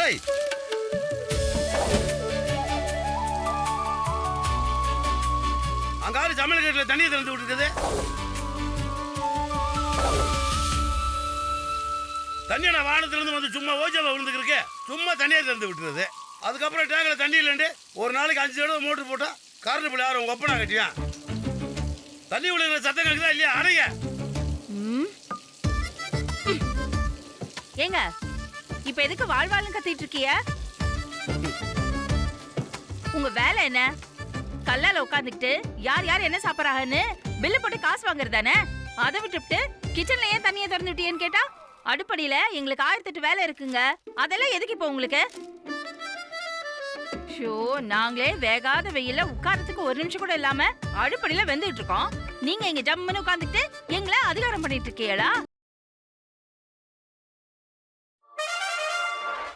ஏய் அங்காரு சமையல் கட்டில தண்ணியை திறந்து விட்டுருக்குது. தண்ணியை நான் வானத்திலிருந்து வந்து சும்மா ஓஜாவை விழுந்துருக்கு. சும்மா தண்ணியை திறந்து விட்டுருது. அதுக்கப்புறம் டேங்கில் தண்ணி இல்லைண்டு ஒரு நாளைக்கு 5 தடவை மோட்டர் போட்டா கரண்ட் பிள்ளை யாரும் உங்க ஒப்பனா கட்டியான். தண்ணி விழுகிற சத்தம் கேட்குதா இல்லையா? அடைங்க. ஏங்க இப்ப எதுக்கு வாழ்வாளும் கத்திட்டு இருக்கிய? உங்க வேலை என்ன? கல்லால உட்காந்துக்கிட்டு யார் யார் என்ன சாப்பிடறாங்கன்னு பில்லு போட்டு காசு வாங்குறது தானே? அதை விட்டுவிட்டு கிச்சன்ல ஏன் தண்ணியை திறந்து விட்டியன்னு கேட்டா, அடுப்படியில எங்களுக்கு 1008 வேலை இருக்குங்க, அதெல்லாம் எதுக்கு இப்போ உங்களுக்கு? ஷோ, நாங்களே வேகாத வெயில உட்காரத்துக்கு ஒரு நிமிஷம் கூட இல்லாம அடுப்படியில வெந்துட்டு இருக்கோம். நீங்க இங்க ஜம்முன்னு உட்காந்துட்டு எங்களை அதிகாரம் பண்ணிட்டு இருக்கீங்களா?